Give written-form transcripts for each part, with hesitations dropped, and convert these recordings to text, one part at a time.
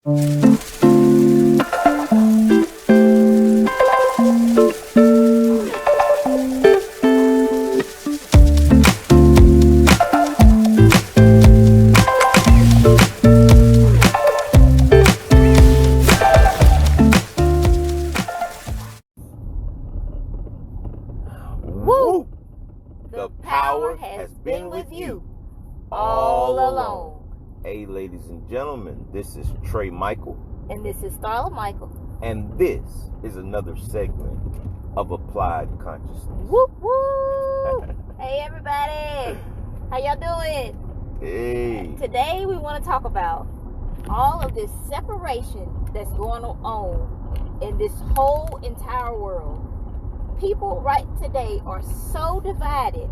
Woo! The power has been with you all along. Hey, ladies and gentlemen, this is Trey Michael. And this is Starla Michael. And this is another segment of Applied Consciousness. Whoop, whoop! Hey, everybody. How y'all doing? Hey. Today, we want to talk about all of this separation that's going on in this whole entire world. People right today are so divided,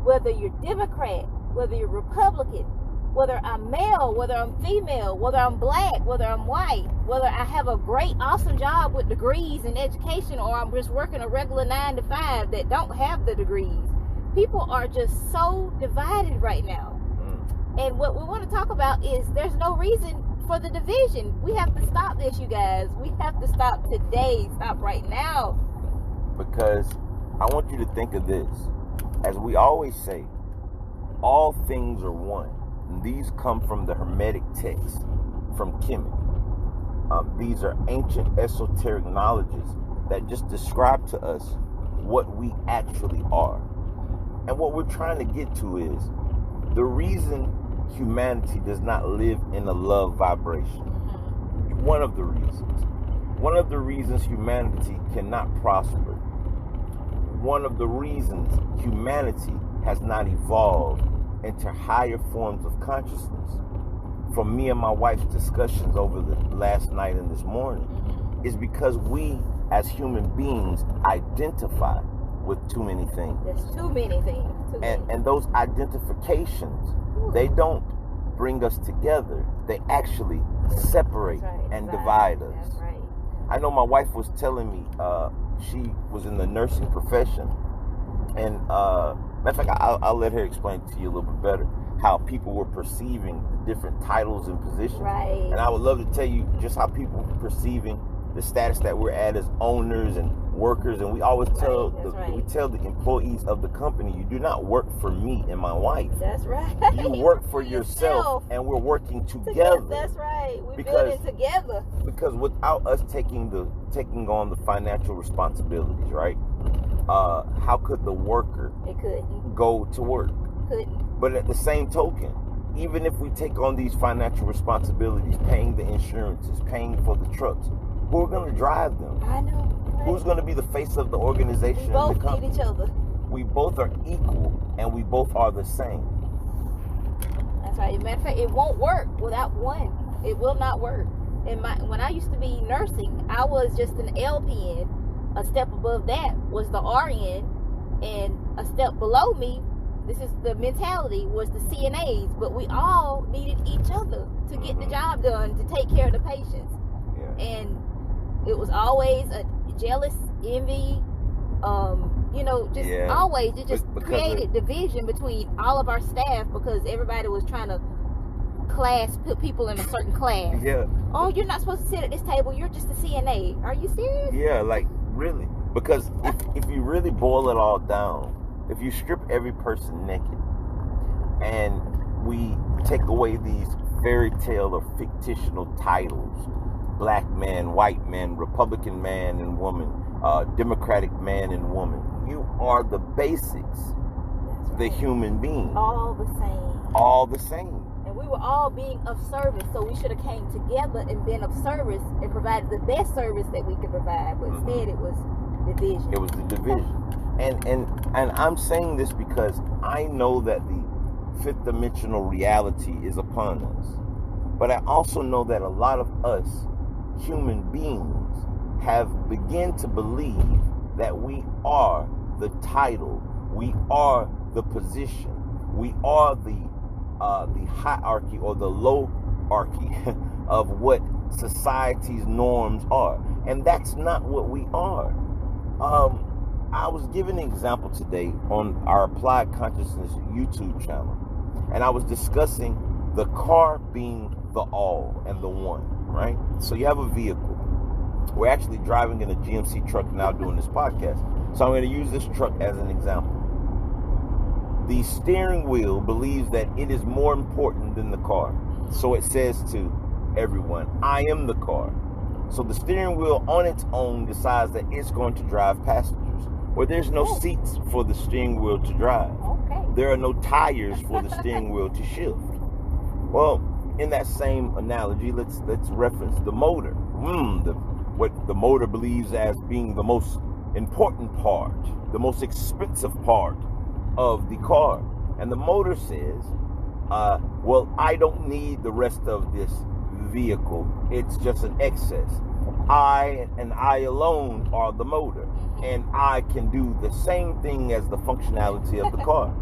whether you're Democrat, whether you're Republican, whether I'm male, whether I'm female, whether I'm black, whether I'm white, whether I have a great, awesome job with degrees in education, or I'm just working a regular 9 to 5 that don't have the degrees. People are just so divided right now. And what we want to talk about is there's no reason for the division. We have to stop this, you guys. We have to stop today. Stop right now. Because I want you to think of this. As we always say, all things are one. And these come from the Hermetic text from Kemet. These are ancient esoteric knowledges that just describe to us what we actually are. And what we're trying to get to is the reason humanity does not live in a love vibration. One of the reasons. One of the reasons humanity cannot prosper. One of the reasons humanity has not evolved into higher forms of consciousness, from me and my wife's discussions over the last night and this morning, is because we as human beings identify with too many things. There's too many things. And those identifications, they don't bring us together. They actually separate and divide us. That's right. I know my wife was telling me she was in the nursing profession, and matter of fact, I'll let her explain to you a little bit better how people were perceiving the different titles and positions. Right. And I would love to tell you just how people were perceiving the status that we're at as owners and workers. And we always tell we tell the employees of the company, you do not work for me and my wife. That's right. You work for yourself, and we're working together. That's right. We're building together. Because without us taking on the financial responsibilities, right? How could the worker go to work? Couldn't. But at the same token, even if we take on these financial responsibilities, paying the insurances, paying for the trucks, who are going to drive them? I know. Right? Who's going to be the face of the organization? We both need each other. We both are equal, and we both are the same. That's right. As a matter of fact, it won't work without one. It will not work. When I used to be nursing, I was just an LPN. A step above that was the RN, and a step below me, this is the mentality, was the CNAs. But we all needed each other to get the job done, to take care of the patients. Yeah. And it was always a jealous envy, always. It just created division between all of our staff because everybody was trying to put people in a certain class. Yeah. Oh, you're not supposed to sit at this table. You're just a CNA. Are you serious? Yeah, like really. Because if you really boil it all down, if you strip every person naked and we take away these fairy tale or fictional titles, black man, white man, Republican man and woman, Democratic man and woman, you are the basics, the human being. All the same. All the same. And we were all being of service, so we should have came together and been of service and provided the best service that we could provide. But instead, it was division. It was the division. And I'm saying this because I know that the fifth dimensional reality is upon us. But I also know that a lot of us human beings have begun to believe that we are the title, we are the position, we are the hierarchy or the lowarchy of what society's norms are. And that's not what we are. I was giving an example today on our Applied Consciousness YouTube channel, and I was discussing the car being the all and the one. right? So you have a vehicle. We're actually driving in a GMC truck now doing this podcast. So I'm going to use this truck as an example. The steering wheel believes that it is more important than the car. So it says to everyone, I am the car. So the steering wheel on its own decides that it's going to drive passengers. Where there's no seats for the steering wheel to drive. Okay. There are no tires for the steering wheel to shift. Well, in that same analogy, let's reference the motor. What the motor believes as being the most important part, the most expensive part of the car. And the motor says, well, I don't need the rest of this vehicle. It's just an excess. I and I alone are the motor. And I can do the same thing as the functionality of the car.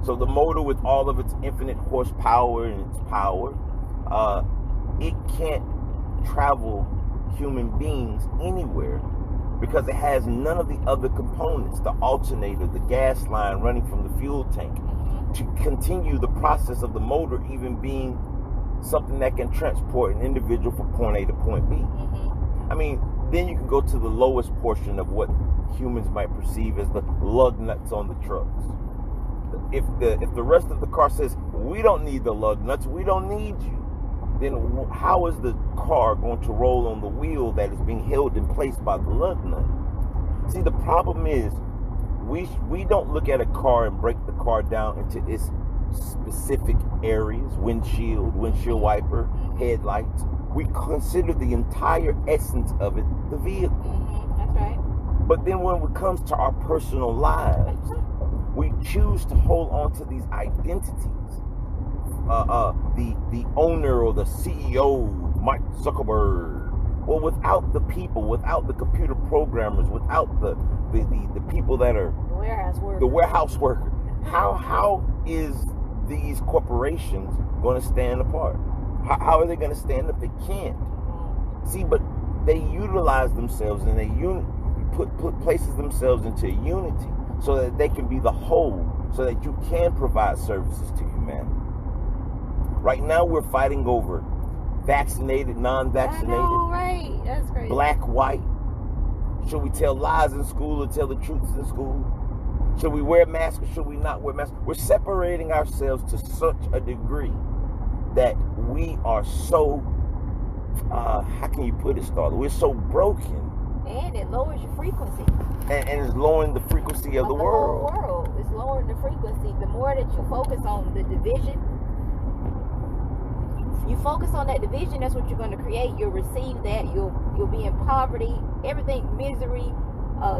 So the motor, with all of its infinite horsepower and its power, it can't travel human beings anywhere because it has none of the other components, the alternator, the gas line running from the fuel tank, to continue the process of the motor even being something that can transport an individual from point A to point B. I mean, then you can go to the lowest portion of what humans might perceive as the lug nuts on the trucks. If the rest of the car says, we don't need the lug nuts, we don't need you, then how is the car going to roll on the wheel that is being held in place by the lug nut? See, the problem is we don't look at a car and break the car down into its specific areas, windshield wiper, headlights. We consider the entire essence of it, the vehicle. That's right. But then when it comes to our personal lives, we choose to hold on to these identities. The owner or the CEO, Mark Zuckerberg. Well, without the people, without the computer programmers, without the people that are the warehouse worker, how is these corporations going to stand apart? How are they going to stand if they can't? See, but they utilize themselves and they places themselves into unity so that they can be the whole, so that you can provide services to humanity. Right now, we're fighting over vaccinated, non-vaccinated. I know, right? That's crazy. Black, white. Should we tell lies in school or tell the truths in school? Should we wear masks or should we not wear masks? We're separating ourselves to such a degree that we are so, how can you put it, Starla? We're so broken. And it lowers your frequency. And it's lowering the frequency of the world. Whole world. It's lowering the frequency. The more that you focus on the division, that's what you're going to create. You'll receive that. You'll be in poverty, everything, misery,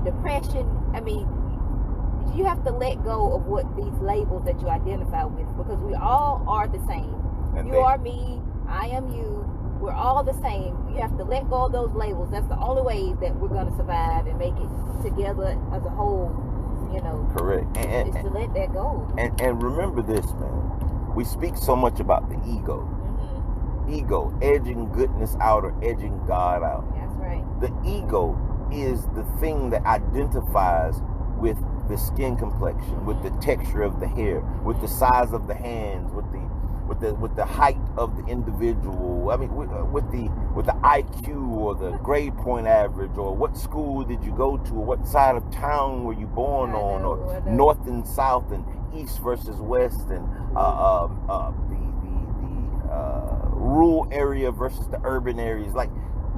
depression. I mean, you have to let go of what these labels that you identify with, because we all are the same. And you are me, I am you. We're all the same. You have to let go of those labels. That's the only way that we're going to survive and make it together as a whole, you know. Correct. And to let that go. And remember this, man. We speak so much about the ego. Ego, edging goodness out or edging God out. That's right. The ego is the thing that identifies with the skin complexion, with the texture of the hair, with the size of the hands, with the height of the individual. I mean, with the IQ or the grade point average, or what school did you go to, or what side of town were you born on, or north and south and east versus west, and the rural area versus the urban areas. Like,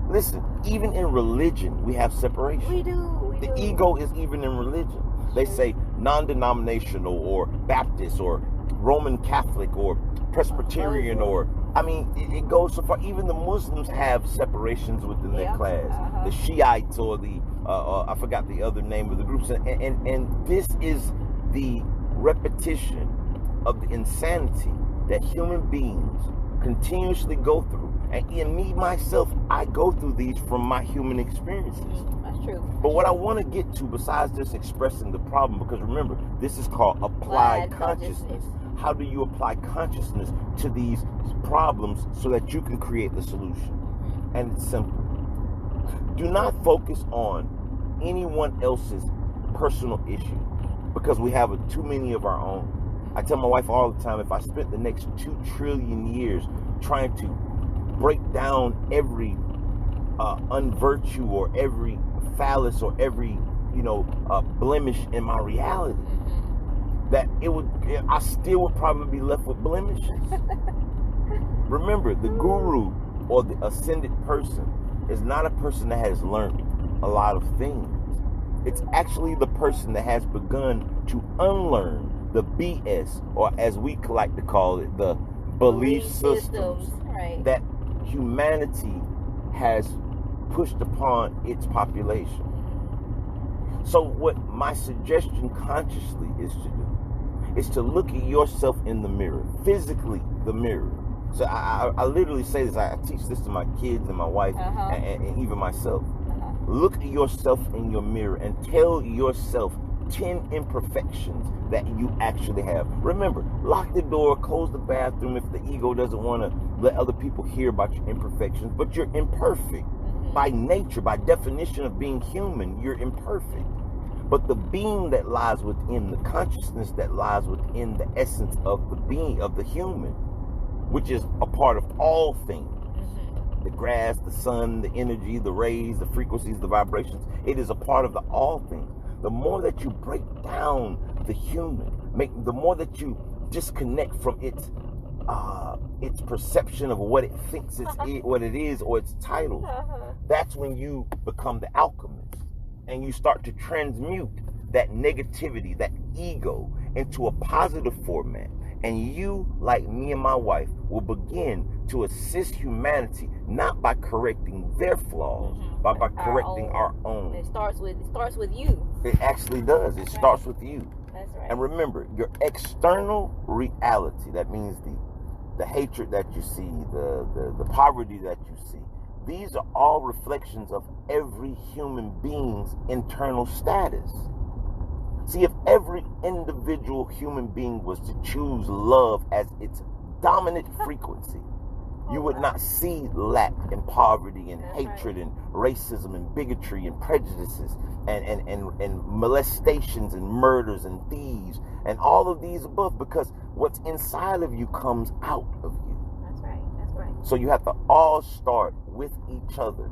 listen, even in religion, we have separation. We do. The ego is even in religion. They say non-denominational or Baptist or Roman Catholic or Presbyterian, or, I mean, it goes so far. Even the Muslims have separations within their class. The Shiites or the, I forgot the other name of the groups. And this is the repetition of the insanity that human beings continuously go through. And in me, myself, I go through these from my human experiences. That's true. But what I want to get to, besides just expressing the problem, because remember, this is called applied consciousness. How do you apply consciousness to these problems so that you can create the solution? And it's simple. Do not focus on anyone else's personal issue, because we have too many of our own. I tell my wife all the time, if I spent the next 2 trillion years trying to break down every unvirtue or every phallus or every blemish in my reality, that I still would probably be left with blemishes. Remember, the guru or the ascended person is not a person that has learned a lot of things. It's actually the person that has begun to unlearn the BS, or as we like to call it, the belief systems right, that humanity has pushed upon its population. So what my suggestion consciously is to do is to look at yourself in the mirror, physically the mirror. So I literally say this, I teach this to my kids and my wife and even myself. Look at yourself in your mirror and tell yourself 10 imperfections that you actually have. Remember, lock the door, close the bathroom if the ego doesn't want to let other people hear about your imperfections, but you're imperfect. By nature, by definition of being human, you're imperfect. But the being that lies within, the consciousness that lies within the essence of the being of the human, which is a part of all things, the grass, the sun, the energy, the rays, the frequencies, the vibrations, it is a part of the all things. The more that you break down the human, the more that you disconnect from its perception of what it thinks what it is, or its title, that's when you become the alchemist, and you start to transmute that negativity, that ego, into a positive format. And you, like me and my wife, will begin to assist humanity, not by correcting their flaws, but by correcting our own. It starts with you. It actually does. It starts with you. That's right. And remember, your external reality, that means the hatred that you see, the poverty that you see, these are all reflections of every human being's internal status. See, if every individual human being was to choose love as its dominant frequency, you would not see lack and poverty and hatred and racism and bigotry and prejudices and molestations and murders and thieves and all of these above, because what's inside of you comes out of you. That's right. That's right. So you have to all start with each other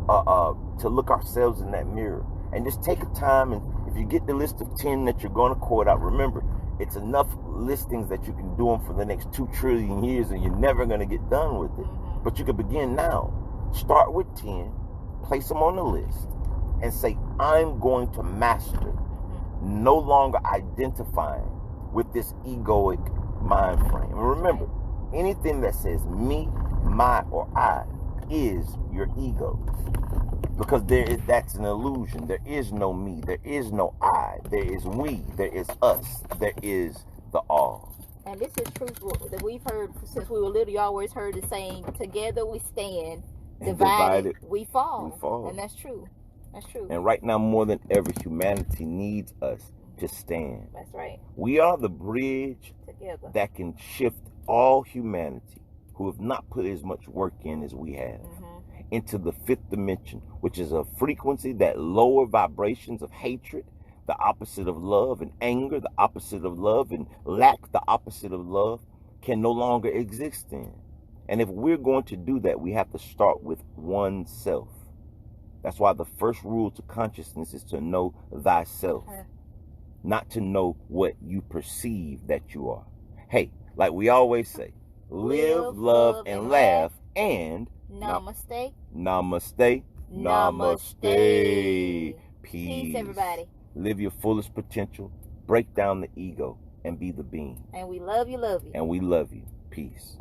to look ourselves in that mirror, and just take a time, and if you get the list of 10 that you're going to quote out, remember, it's enough listings that you can do them for the next 2 trillion years, and you're never going to get done with it. But you can begin now. Start with 10, place them on the list, and say, I'm going to master no longer identifying with this egoic mind frame. And remember, anything that says me, my, or I is your ego. Because that's an illusion. There is no me. There is no I. There is we. There is us. There is the all. And this is truth that we've heard since we were little. You always heard the saying, together we stand, divided we fall. And that's true. That's true. And right now, more than ever, humanity needs us to stand. That's right. We are the bridge together that can shift all humanity who have not put as much work in as we have. Into the 5th dimension, which is a frequency that lower vibrations of hatred, the opposite of love, and anger, the opposite of love, and lack, the opposite of love, can no longer exist in. And if we're going to do that, we have to start with oneself. That's why the first rule to consciousness is to know thyself, not to know what you perceive that you are. Hey, like we always say, live, love, and laugh, and namaste. Namaste. Namaste. Peace, everybody. Live your fullest potential. Break down the ego and be the being. And we love you, love you. And we love you. Peace.